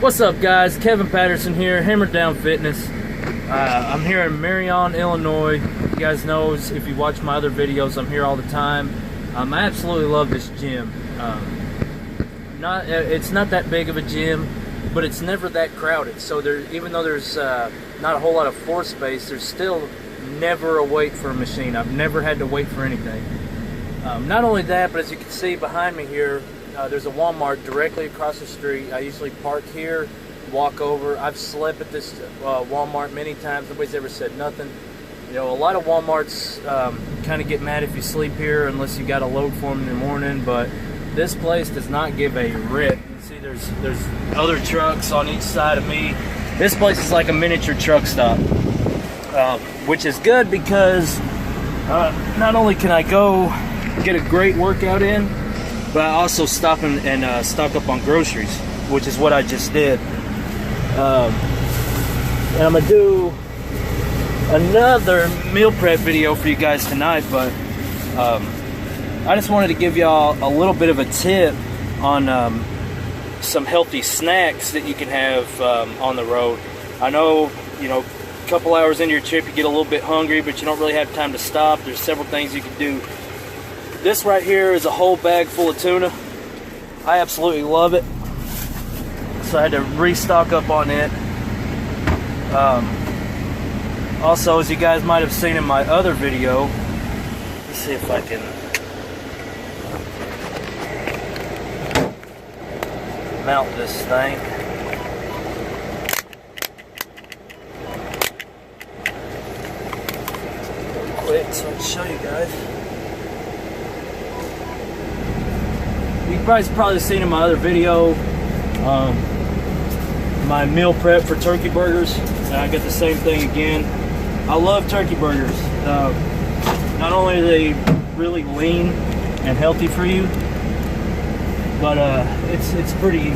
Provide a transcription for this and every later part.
What's up, guys? Kevin Patterson here, Hammered Down Fitness. I'm here in Marion, Illinois. You guys know, if you watch my other videos, I'm here all the time. I absolutely love this gym. It's not that big of a gym, but it's never that crowded. So even though there's not a whole lot of floor space, there's still never a wait for a machine. I've never had to wait for anything. Not only that, but as you can see behind me here, there's a Walmart directly across the street. I usually park here, walk over. I've slept at this Walmart many times. Nobody's ever said nothing. You know, a lot of Walmarts kind of get mad if you sleep here unless you got a load for them in the morning, but this place does not give a rip. You can see there's other trucks on each side of me. This place is like a miniature truck stop, which is good because not only can I go get a great workout in, but I also stop and stock up on groceries, which is what I just did. And I'm gonna do another meal prep video for you guys tonight, but I just wanted to give y'all a little bit of a tip on some healthy snacks that you can have on the road. I know, you know, a couple hours into your trip you get a little bit hungry, but you don't really have time to stop. There's several things you can do. This right here is a whole bag full of tuna. I absolutely love it, so I had to restock up on it. Also, as you guys might have seen in my other video, let's see if I can mount this thing. Real quick so I can show you guys. You guys probably seen in my other video my meal prep for turkey burgers. I got the same thing again. I love turkey burgers. Not only are they really lean and healthy for you, but it's pretty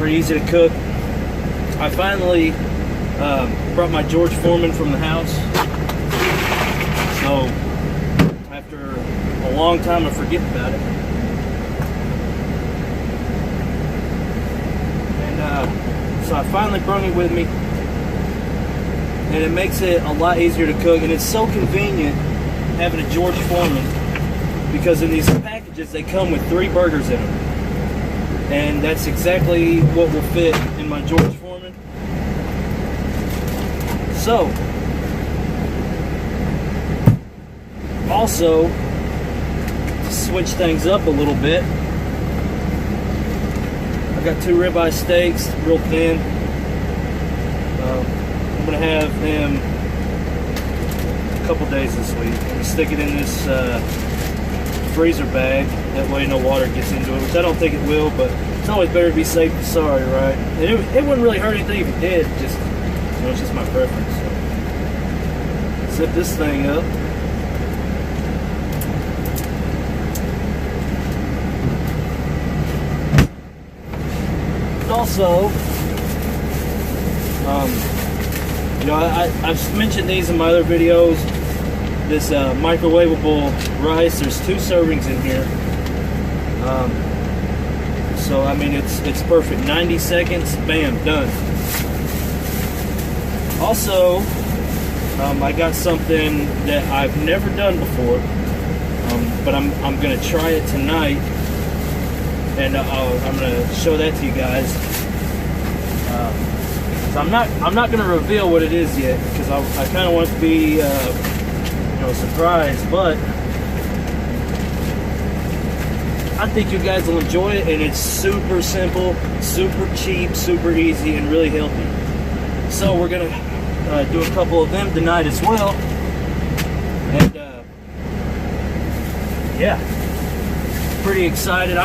easy to cook. I finally brought my George Foreman from the house, so after a long time of forgetting about it, and so I finally brought it with me, and it makes it a lot easier to cook, and it's so convenient having a George Foreman, because in these packages they come with 3 burgers in them, and that's exactly what will fit in my George Foreman. So also, to switch things up a little bit, I've got 2 ribeye steaks, real thin. I'm going to have them a couple days this week. I'm going to stick it in this freezer bag. That way no water gets into it, which I don't think it will, but it's always better to be safe than sorry, right? And it wouldn't really hurt anything if it did. Just, you know, it's just my preference. So, zip this thing up. Also, you know, I've mentioned these in my other videos. This microwavable rice, there's 2 servings in here. So I mean, it's perfect. 90 seconds, bam, done. Also, I got something that I've never done before, but I'm gonna try it tonight, and I'm gonna show that to you guys. So I'm not gonna reveal what it is yet, because I kind of want it to be you know, a surprise, but I think you guys will enjoy it, and it's super simple, super cheap, super easy, and really healthy. So we're gonna do a couple of them tonight as well, and yeah, pretty excited.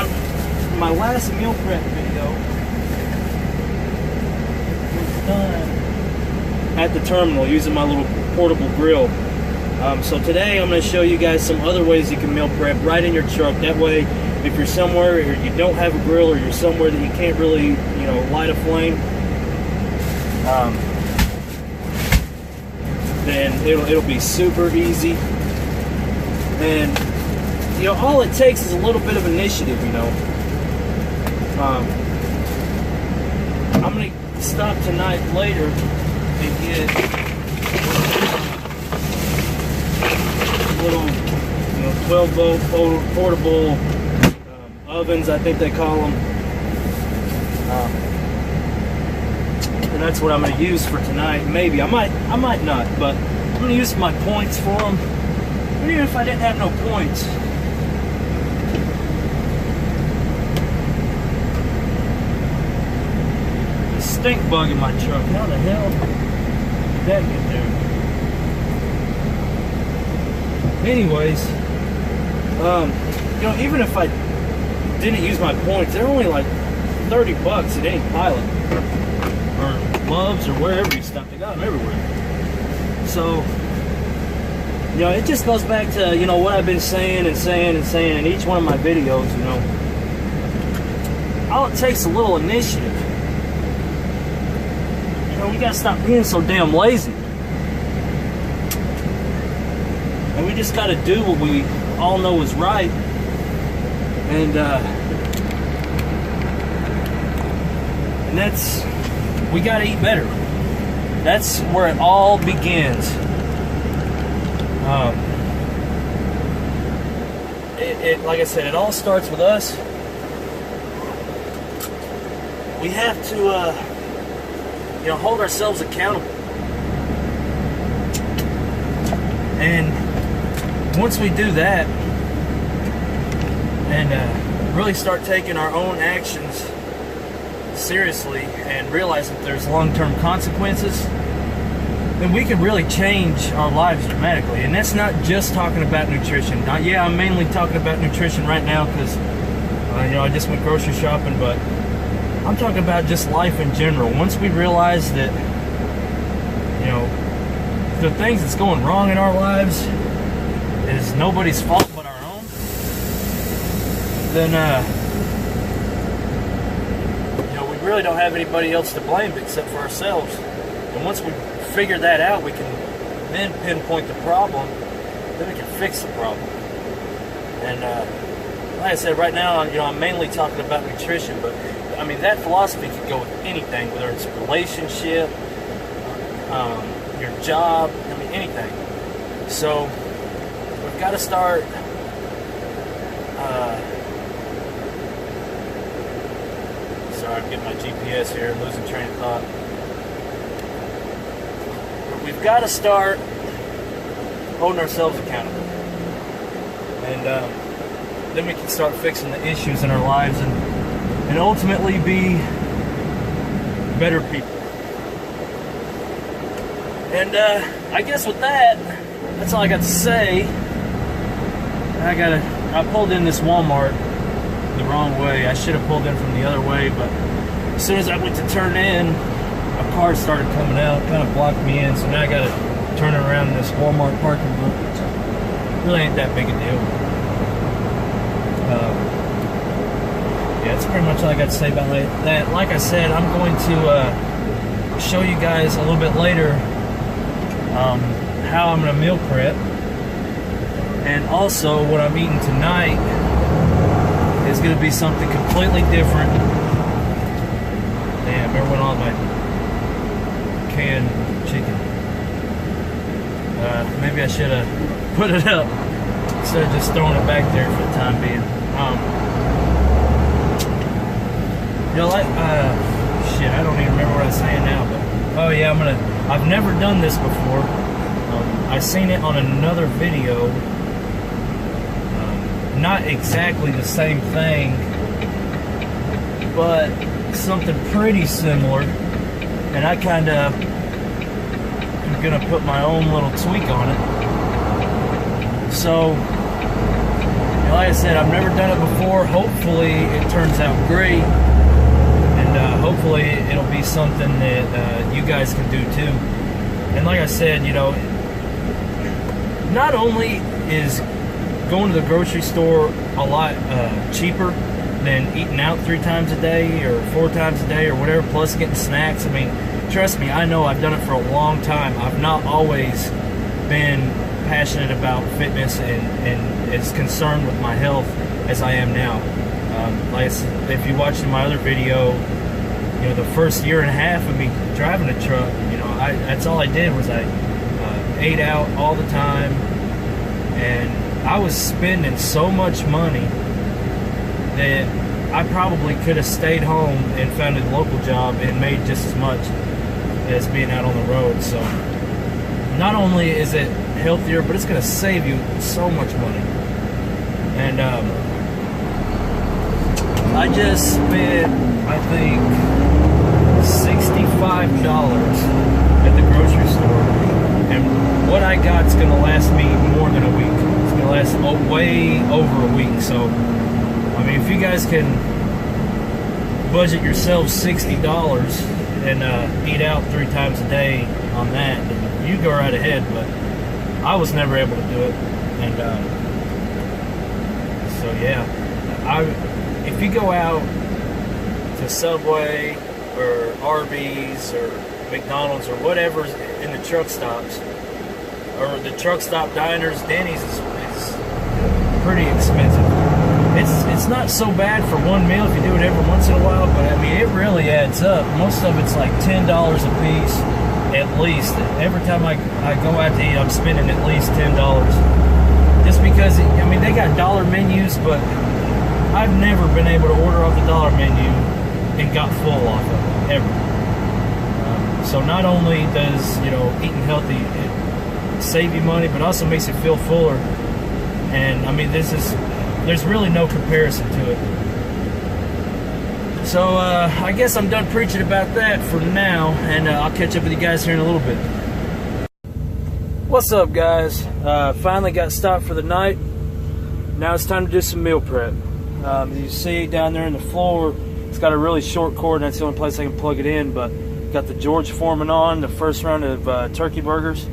My last meal prep video was done at the terminal using my little portable grill. So today I'm going to show you guys some other ways you can meal prep right in your truck. That way, if you're somewhere or you don't have a grill, or you're somewhere that you can't really, you know, light a flame, then it'll be super easy. And you know, all it takes is a little bit of initiative, you know. I'm gonna stop tonight later and get little, 12 volt portable ovens, I think they call them. And that's what I'm going to use for tonight. Maybe I might not, but I'm going to use my points for them. But even if I didn't have no points, the stink bug in my truck. How the hell did that get there? Anyways, even if I didn't use my points, they're only like $30 at any pilot or Love's or wherever you stop. They got them everywhere. So, it just goes back to what I've been saying in each one of my videos. All it takes is a little initiative. We gotta stop being so damn lazy. And we just gotta do what we all know is right. And that's, we gotta eat better. That's where it all begins. Like I said, it all starts with us. We have to, hold ourselves accountable. And once we do that, and really start taking our own actions seriously and realize that there's long-term consequences, then we can really change our lives dramatically. And that's not just talking about nutrition. Yeah, I'm mainly talking about nutrition right now because I just went grocery shopping, but I'm talking about just life in general. Once we realize that the things that's going wrong in our lives is nobody's fault but our own, then we really don't have anybody else to blame except for ourselves. And once we figure that out, we can then pinpoint the problem, then we can fix the problem. And like I said, right now, I'm mainly talking about nutrition, but that philosophy could go with anything, whether it's a relationship, your job, anything. So we've got to start sorry, I'm getting my GPS here, losing train of thought. We've got to start holding ourselves accountable. And then we can start fixing the issues in our lives and ultimately be better people. And I guess with that, that's all I got to say. I pulled in this Walmart the wrong way. I should have pulled in from the other way, but as soon as I went to turn in, a car started coming out, kind of blocked me in, so now I got to turn around in this Walmart parking lot, which really ain't that big a deal. Yeah, that's pretty much all I got to say about that. Like I said, I'm going to show you guys a little bit later how I'm going to meal prep, and also what I'm eating tonight is going to be something completely different. Damn, there went all my canned chicken. Maybe I should have put it up instead of just throwing it back there for the time being. Shit, I don't even remember what I was saying now, but oh yeah, I've never done this before. I seen it on another video. Not exactly the same thing, but something pretty similar, and I kind of am gonna put my own little tweak on it. So, like I said, I've never done it before. Hopefully it turns out great, and hopefully it'll be something that you guys can do too. And like I said, not only is going to the grocery store a lot cheaper than eating out 3 times a day or 4 times a day or whatever, plus getting snacks. Trust me, I know I've done it for a long time. I've not always been passionate about fitness and as concerned with my health as I am now. Like I said, if you watched my other video, you know, the first year and a half of me driving a truck, you know, that's all I did was I ate out all the time, and I was spending so much money that I probably could have stayed home and found a local job and made just as much as being out on the road. So not only is it healthier, but it's going to save you so much money. And I just spent, I think, $65 at the grocery store, and what I got's going to last me more than a week. It's going to last way over a week. So I mean, if you guys can budget yourselves $60 and eat out 3 times a day on that, you go right ahead. But I was never able to do it, and so yeah, if you go out to Subway or Arby's or McDonald's or whatever's in the truck stops, or the truck stop diners, Denny's is pretty expensive. It's not so bad for one meal if you do it every once in a while, but I mean, it really adds up. Most of it's like $10 a piece at least. Every time I go out to eat, I'm spending at least $10. Just because, I mean, they got dollar menus, but I've never been able to order off the dollar menu and got full off of it, ever. So not only does, you know, eating healthy save you money, but also makes you feel fuller. And I mean, there's really no comparison to it. So I guess I'm done preaching about that for now, and I'll catch up with you guys here in a little bit. What's up, guys? Finally got stopped for the night. Now it's time to do some meal prep. You see down there in the floor, it's got a really short cord, and that's the only place I can plug it in, but got the George Foreman on, the first round of turkey burgers.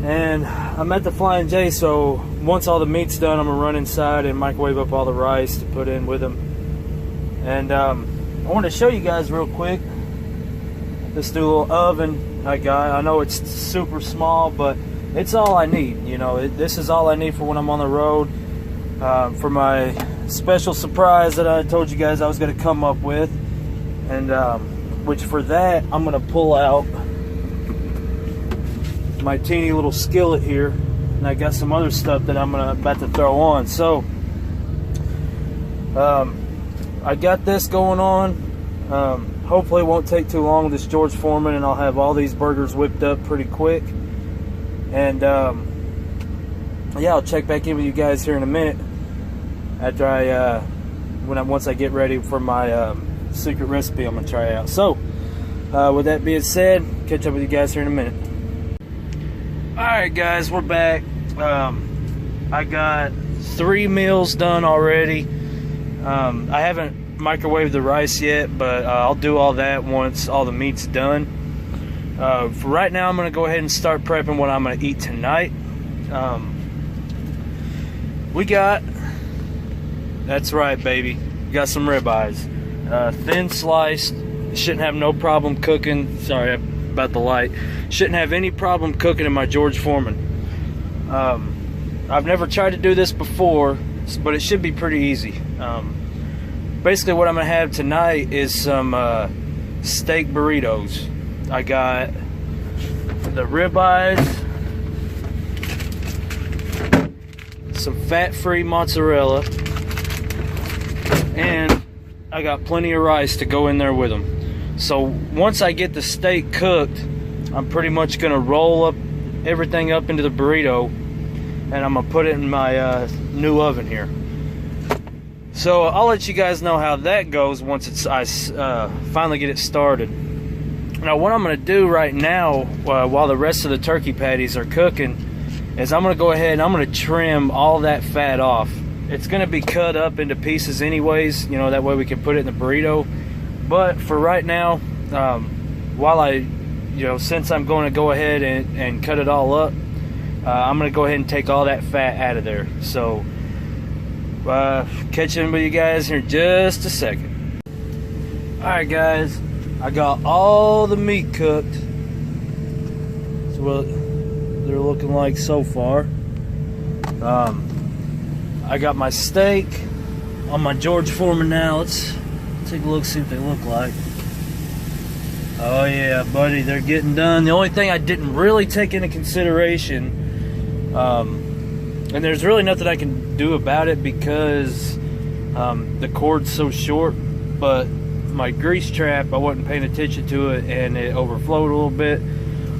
And I'm at the Flying J, so once all the meat's done, I'm gonna run inside and microwave up all the rice to put in with them. And I want to show you guys real quick this new little oven I got. I know it's super small, but it's all I need. You know, this is all I need for when I'm on the road. For my special surprise that I told you guys I was gonna come up with, and which for that I'm gonna pull out my teeny little skillet here, and I got some other stuff that I'm about to throw on. So I got this going on. Hopefully it won't take too long with this George Foreman, and I'll have all these burgers whipped up pretty quick. And yeah, I'll check back in with you guys here in a minute after once I get ready for my secret recipe I'm gonna try out. So with that being said, catch up with you guys here in a minute. Alright guys, we're back. I got 3 meals done already. I haven't microwaved the rice yet, but I'll do all that once all the meat's done. For right now, I'm going to go ahead and start prepping what I'm going to eat tonight. We got, that's right baby, we got some ribeyes. Thin sliced, shouldn't have no problem cooking. Sorry about the light. Shouldn't have any problem cooking in my George Foreman. I've never tried to do this before, but it should be pretty easy. Basically what I'm gonna have tonight is some steak burritos. I got the ribeyes, some fat-free mozzarella, and I got plenty of rice to go in there with them. So once I get the steak cooked, I'm pretty much gonna roll up everything up into the burrito, and I'm gonna put it in my new oven here. So I'll let you guys know how that goes once I finally get it started. Now what I'm gonna do right now, while the rest of the turkey patties are cooking, is I'm gonna go ahead and I'm gonna trim all that fat off. It's gonna be cut up into pieces anyways, you know, that way we can put it in the burrito. But for right now, since I'm going to go ahead and cut it all up, I'm going to go ahead and take all that fat out of there. So, catch in with you guys here in just a second. Alright guys, I got all the meat cooked. That's what they're looking like so far. I got my steak on my George Foreman now. Let's take a look, see what they look like. Oh yeah, buddy, they're getting done. The only thing I didn't really take into consideration, and there's really nothing I can do about it because the cord's so short, but my grease trap, I wasn't paying attention to it and it overflowed a little bit.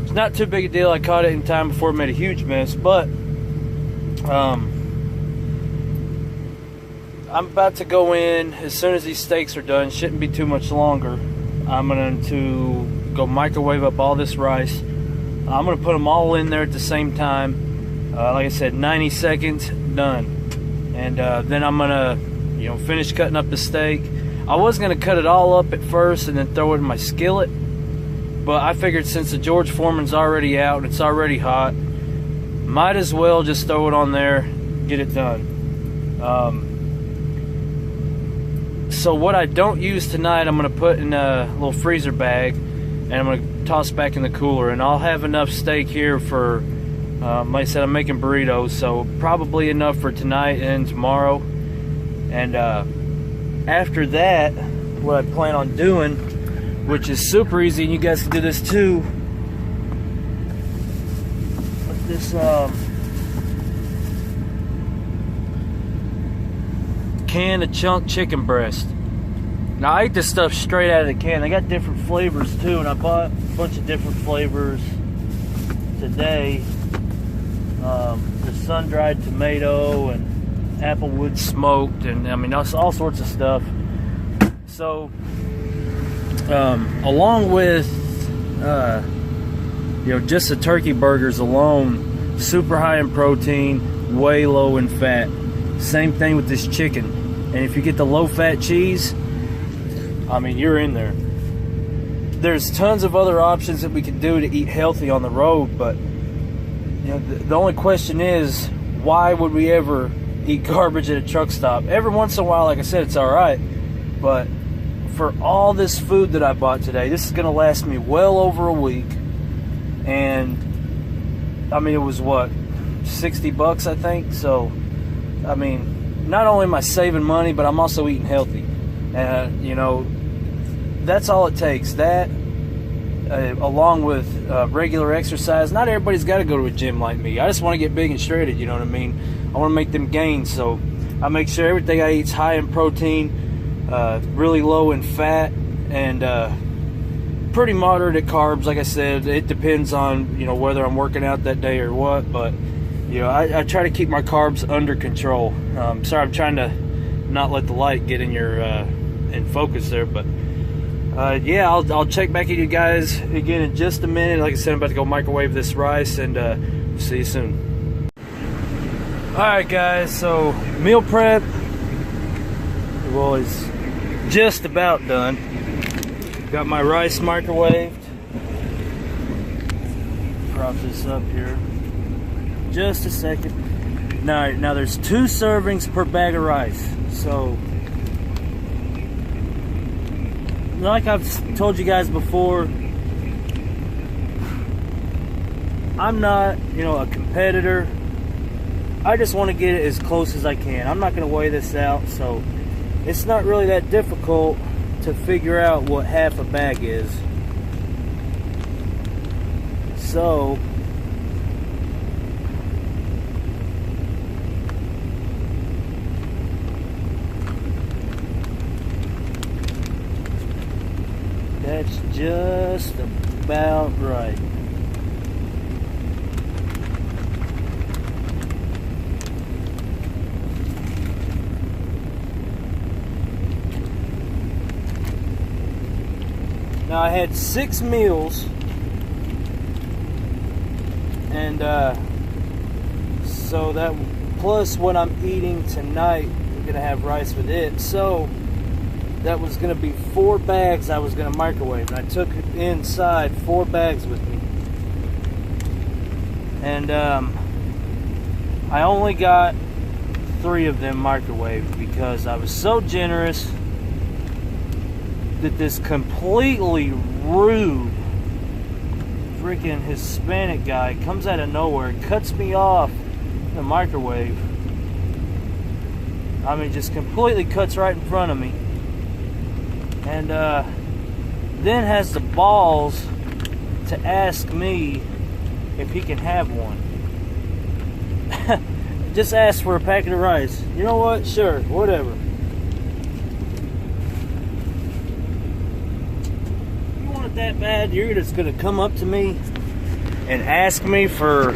It's not too big a deal. I caught it in time before it made a huge mess, but I'm about to go in as soon as these steaks are done. Shouldn't be too much longer. I'm going to go microwave up all this rice. I'm going to put them all in there at the same time. Like I said, 90 seconds, done. And then I'm going to, finish cutting up the steak. I was going to cut it all up at first and then throw it in my skillet. But I figured since the George Foreman's already out and it's already hot, might as well just throw it on there, get it done. So what I don't use tonight, I'm going to put in a little freezer bag and I'm going to toss back in the cooler. And I'll have enough steak here for, like I said, I'm making burritos, so probably enough for tonight and tomorrow. And after that, what I plan on doing, which is super easy, and you guys can do this too, with this can of chunk chicken breast. Now I eat this stuff straight out of the can. They got different flavors too, and I bought a bunch of different flavors today. The sun-dried tomato and applewood smoked, and I mean all sorts of stuff. So along with just the turkey burgers alone, super high in protein, way low in fat. Same thing with this chicken. And if you get the low-fat cheese, I mean, you're in there. There's tons of other options that we can do to eat healthy on the road, but the only question is, why would we ever eat garbage at a truck stop? Every once in a while, like I said, it's all right, but for all this food that I bought today, this is going to last me well over a week. And I mean, it was what, $60 I think. So I mean, not only am I saving money, but I'm also eating healthy. That's all it takes. That along with regular exercise. Not everybody's got to go to a gym like me. I just want to get big and shredded, you know what I mean? I want to make them gains, so I make sure everything I eat's high in protein, really low in fat, and pretty moderate at carbs. Like I said, it depends on whether I'm working out that day or what, but I try to keep my carbs under control. Sorry, I'm trying to not let the light get in your in focus there, but yeah, I'll check back at you guys again in just a minute. Like I said, I'm about to go microwave this rice, and see you soon. Alright guys, so meal prep is just about done. Got my rice microwaved. Prop this up here just a second. Now there's 2 servings per bag of rice, so like I've told you guys before, I'm not a competitor. I just want to get it as close as I can. I'm not going to weigh this out, so it's not really that difficult to figure out what half a bag is. So that's just about right. Now I had 6 meals, and so that plus what I'm eating tonight, I'm gonna have rice with it. So that was gonna be 4 bags I was gonna microwave, and I took inside 4 bags with me, and I only got 3 of them microwaved because I was so generous that this completely rude freaking Hispanic guy comes out of nowhere and cuts me off in the microwave. I mean, just completely cuts right in front of me. And then has the balls to ask me if he can have one. Just ask for a packet of rice. You know what? Sure, whatever. You want it that bad, you're just gonna come up to me and ask me for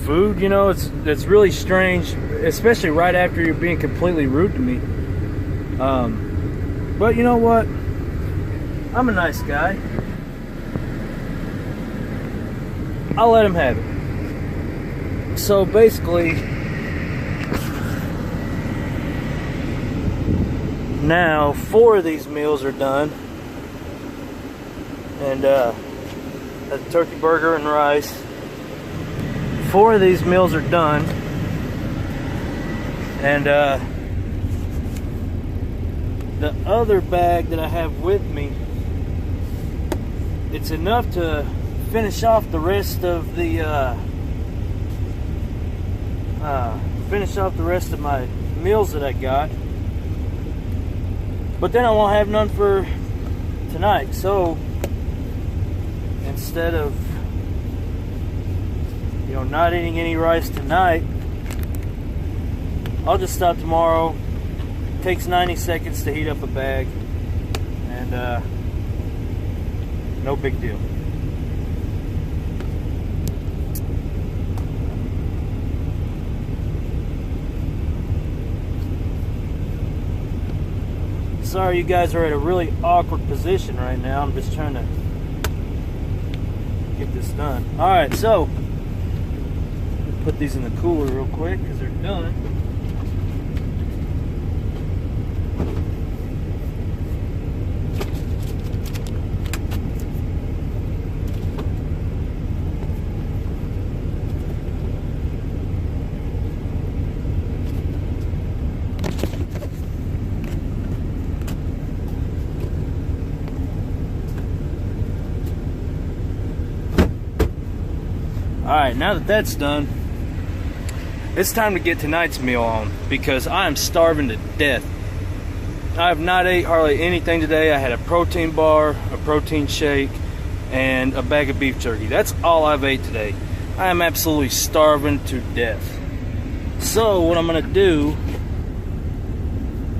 food? You know, it's really strange, especially right after you're being completely rude to me. But you know what? I'm a nice guy. I'll let him have it. So basically, now 4 of these meals are done, and a turkey burger and rice. 4 of these meals are done, and the other bag that I have with me, it's enough to finish off the rest of the my meals that I got, but then I won't have none for tonight. So instead of, you know, not eating any rice tonight, I'll just stop tomorrow. It takes 90 seconds to heat up a bag, and no big deal. Sorry, you guys are at a really awkward position right now. I'm just trying to get this done. Alright, so put these in the cooler real quick because they're done. Alright, now that that's done, it's time to get tonight's meal on, because I am starving to death. I have not ate hardly anything today. I had a protein bar, a protein shake, and a bag of beef jerky. That's all I've ate today. I am absolutely starving to death. So what I'm going to do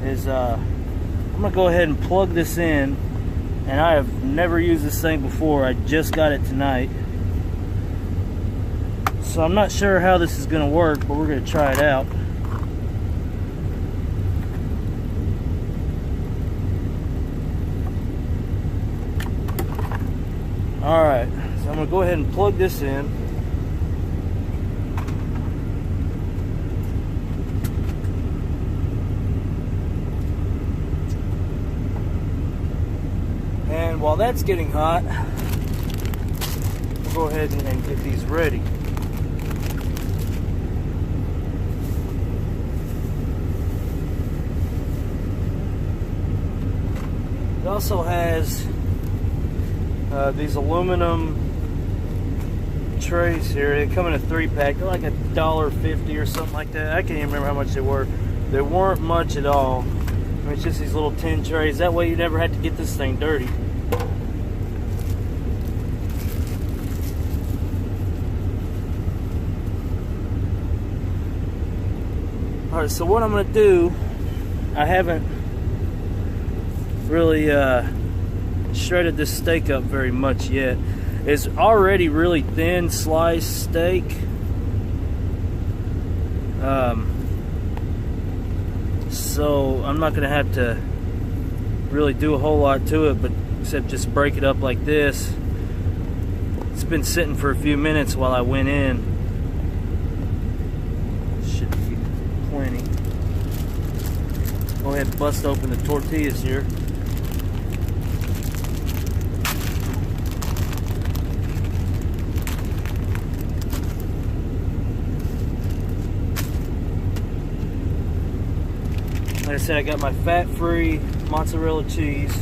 is I'm going to go ahead and plug this in. And I have never used this thing before. I just got it tonight. So I'm not sure how this is going to work, but we're going to try it out. Alright, so I'm going to go ahead and plug this in. And while that's getting hot, we'll go ahead and get these ready. It also has these aluminum trays here. They come in a 3-pack. They're like $1.50 or something like that. I can't even remember how much they were. They weren't much at all. I mean, it's just these little tin trays. That way you never have to get this thing dirty. Alright, so what I'm going to do, I haven't really shredded this steak up very much yet. It's already really thin sliced steak. So I'm not gonna have to really do a whole lot to it, but except just break it up like this. It's been sitting for a few minutes while I went in. Should be plenty. Go ahead and bust open the tortillas here. Like I said, I got my fat-free mozzarella cheese.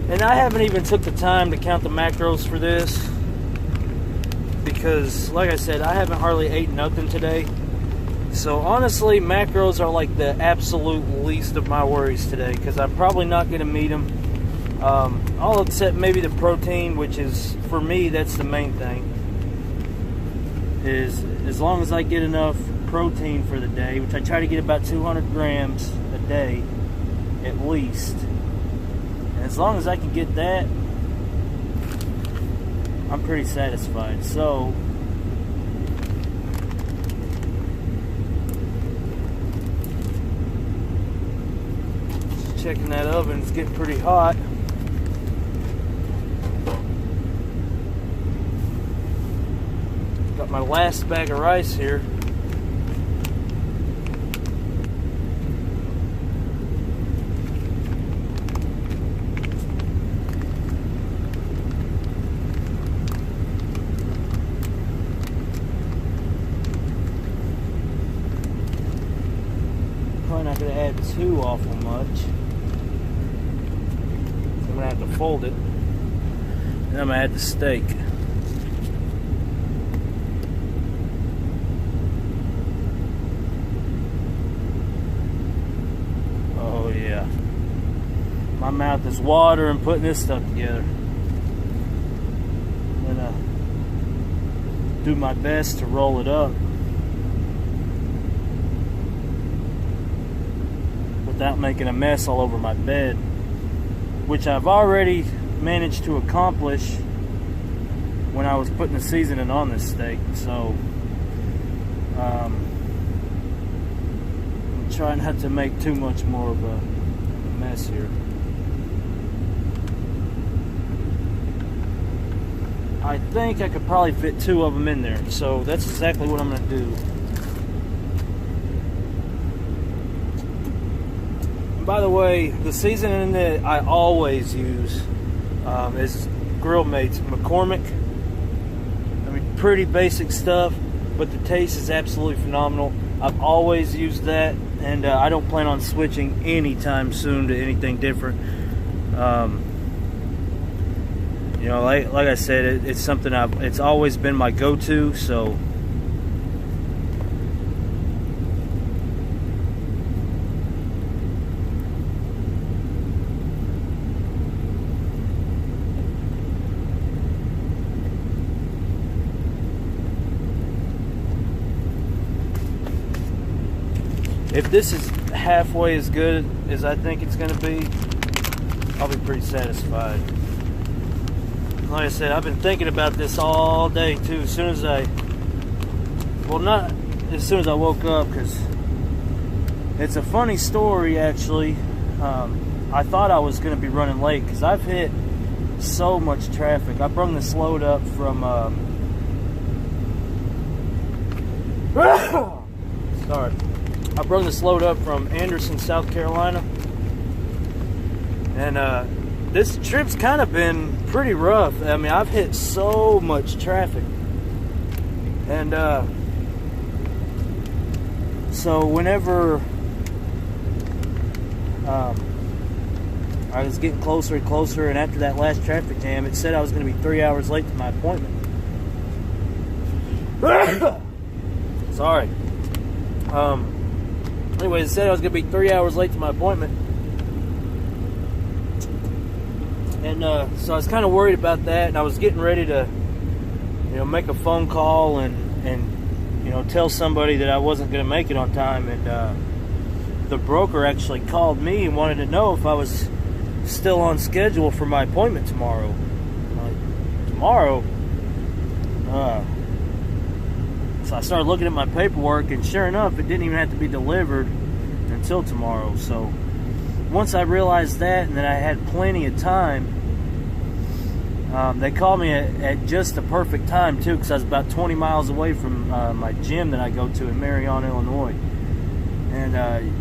And I haven't even took the time to count the macros for this, because like I said, I haven't hardly ate nothing today. So honestly, macros are like the absolute least of my worries today, because I'm probably not going to meet them. All except maybe the protein, which is, for me, that's the main thing. Is as long as I get enough protein for the day, which I try to get about 200 grams a day at least, and as long as I can get that, I'm pretty satisfied. So checking that oven, it's getting pretty hot. Got my last bag of rice here. Probably not going to add too awful much. I'm going to have to fold it. And I'm going to add the steak. Oh yeah. My mouth is watering putting this stuff together. I'm going to do my best to roll it up without making a mess all over my bed, which I've already managed to accomplish when I was putting the seasoning on this steak. So I'm trying not to make too much more of a mess here. I think I could probably fit 2 of them in there, so that's exactly what I'm going to do. By the way, the seasoning that I always use is Grill Mates McCormick. I mean, pretty basic stuff, but the taste is absolutely phenomenal. I've always used that, and I don't plan on switching anytime soon to anything different. You know, like I said, it's something it's always been my go-to, so. If this is halfway as good as I think it's going to be, I'll be pretty satisfied. Like I said, I've been thinking about this all day too. As soon as not as soon as I woke up, because it's a funny story actually. I thought I was going to be running late because I've hit so much traffic. I brung this load up from sorry. I brought this load up from Anderson, South Carolina, and this trip's kind of been pretty rough. I mean, I've hit so much traffic, and so whenever I was getting closer and closer, and after that last traffic jam, it said I was going to be 3 hours late to my appointment. Sorry. Anyways, it said I was going to be 3 hours late to my appointment. And so I was kind of worried about that, and I was getting ready to, you know, make a phone call and you know, tell somebody that I wasn't going to make it on time. And the broker actually called me and wanted to know if I was still on schedule for my appointment tomorrow. I'm like, tomorrow? So I started looking at my paperwork, and sure enough, it didn't even have to be delivered until tomorrow. So once I realized that, and that I had plenty of time, they called me at just the perfect time too, because I was about 20 miles away from my gym that I go to in Marion, Illinois. And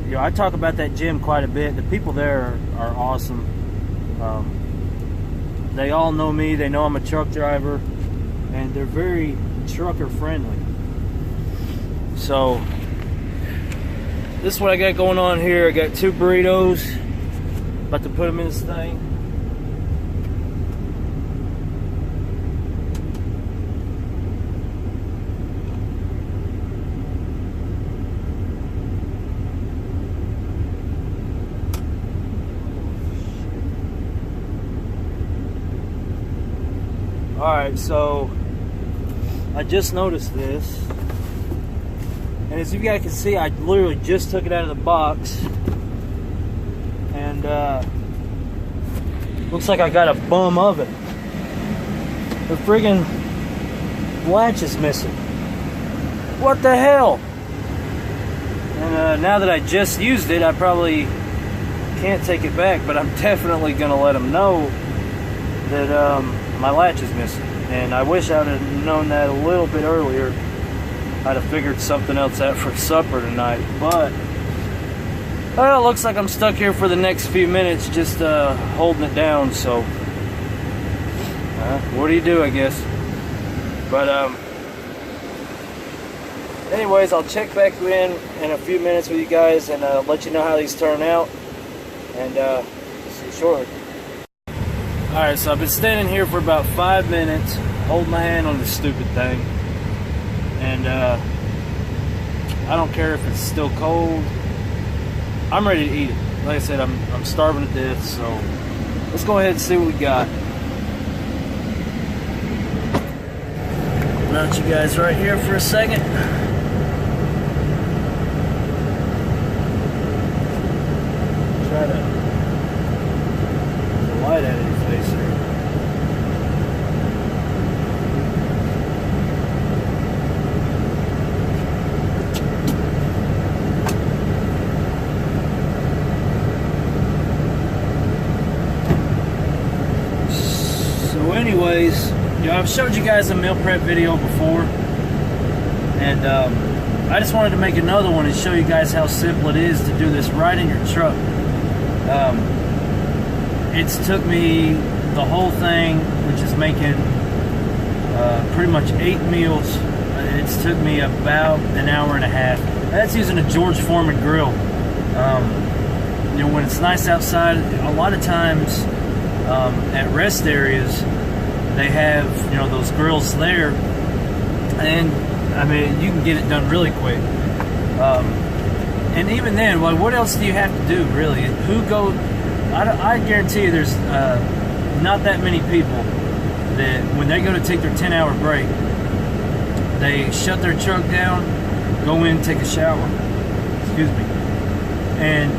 you know, I talk about that gym quite a bit. The people there are awesome. They all know me. They know I'm a truck driver, and they're very trucker friendly. So this is what I got going on here. I got 2 burritos. About to put them in this thing. Alright, so I just noticed this. And as you guys can see, I literally just took it out of the box. And looks like I got a bum oven. The friggin' latch is missing. What the hell? And now that I just used it, I probably can't take it back, but I'm definitely gonna let them know that my latch is missing. And I wish I would have known that a little bit earlier. I'd have figured something else out for supper tonight. But well, it looks like I'm stuck here for the next few minutes, just holding it down. So what do you do, I guess? But anyways, I'll check back in a few minutes with you guys and let you know how these turn out. And see you shortly. Alright, so I've been standing here for about 5 minutes, holding my hand on this stupid thing. And I don't care if it's still cold. I'm ready to eat it. Like I said, I'm starving to death, so let's go ahead and see what we got. Mount you guys right here for a second. Try to get the light out of your face here. So anyways, I've showed you guys a meal prep video before, and I just wanted to make another one and show you guys how simple it is to do this right in your truck. It's took me the whole thing, which is making pretty much 8 meals. It's took me about an hour and a half. That's using a George Foreman grill. You know, when it's nice outside, a lot of times at rest areas, they have, you know, those grills there, and I mean, you can get it done really quick. And even then, well, what else do you have to do, really? I guarantee you there's not that many people that when they go to take their 10-hour break, they shut their truck down, go in, take a shower, excuse me, and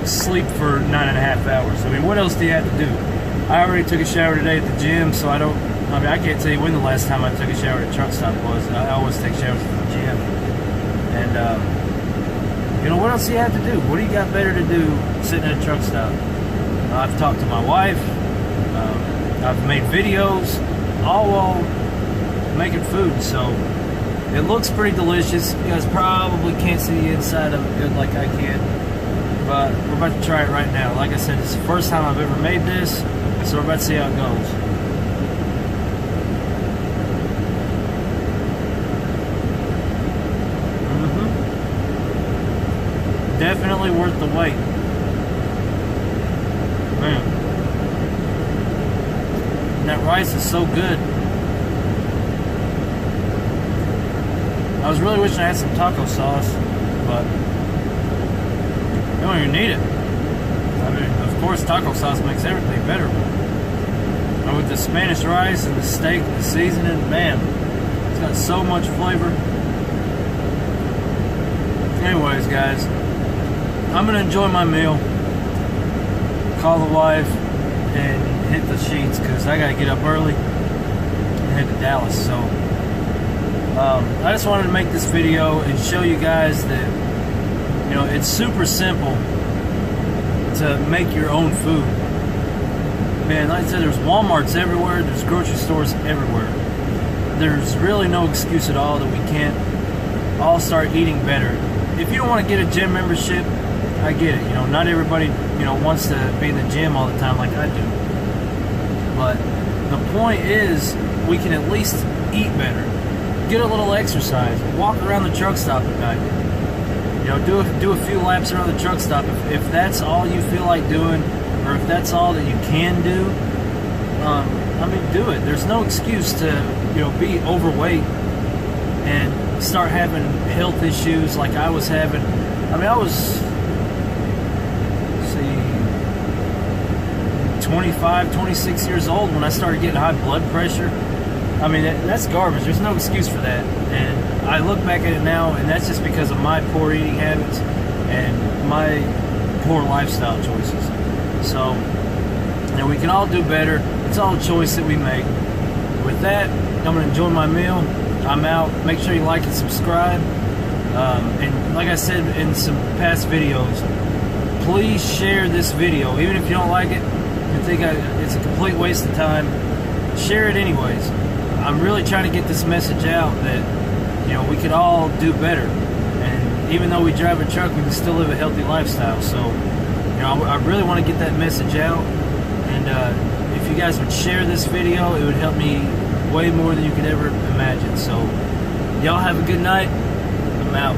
sleep for 9.5 hours. I mean, what else do you have to do? I already took a shower today at the gym, so I can't tell you when the last time I took a shower at a truck stop was. I always take showers at the gym. And, you know, what else do you have to do? What do you got better to do sitting at a truck stop? I've talked to my wife. I've made videos, all while making food. So it looks pretty delicious. You guys probably can't see the inside of it good like I can. But we're about to try it right now. Like I said, it's the first time I've ever made this. So we're about to see how it goes. Definitely worth the wait. Man. And that rice is so good. I was really wishing I had some taco sauce, but you don't even need it. I mean, of course, taco sauce makes everything better. And with the Spanish rice and the steak and the seasoning, man, it's got so much flavor. Anyways, guys, I'm gonna enjoy my meal, call the wife, and hit the sheets because I gotta get up early and head to Dallas. So I just wanted to make this video and show you guys that, you know, it's super simple to make your own food. Man, like I said, there's Walmarts everywhere, there's grocery stores everywhere. There's really no excuse at all that we can't all start eating better. If you don't want to get a gym membership, I get it. You know, not everybody, you know, wants to be in the gym all the time like I do. But the point is, we can at least eat better. Get a little exercise. Walk around the truck stop at night. You know, do a few laps around the truck stop. If that's all you feel like doing, or if that's all that you can do, I mean, do it. There's no excuse to, you know, be overweight and start having health issues like I was having. I mean, I was, 25, 26 years old when I started getting high blood pressure. I mean, that's garbage. There's no excuse for that. And I look back at it now, and that's just because of my poor eating habits and my poor lifestyle choices. So, you know, we can all do better. It's all a choice that we make. With that, I'm going to enjoy my meal. I'm out. Make sure you like and subscribe. And like I said in some past videos, please share this video. Even if you don't like it, you think it's a complete waste of time, share it anyways. I'm really trying to get this message out that, you know, we could all do better. And even though we drive a truck, we can still live a healthy lifestyle. So, you know, I really want to get that message out. And if you guys would share this video, it would help me way more than you could ever imagine. So, y'all have a good night. I'm out.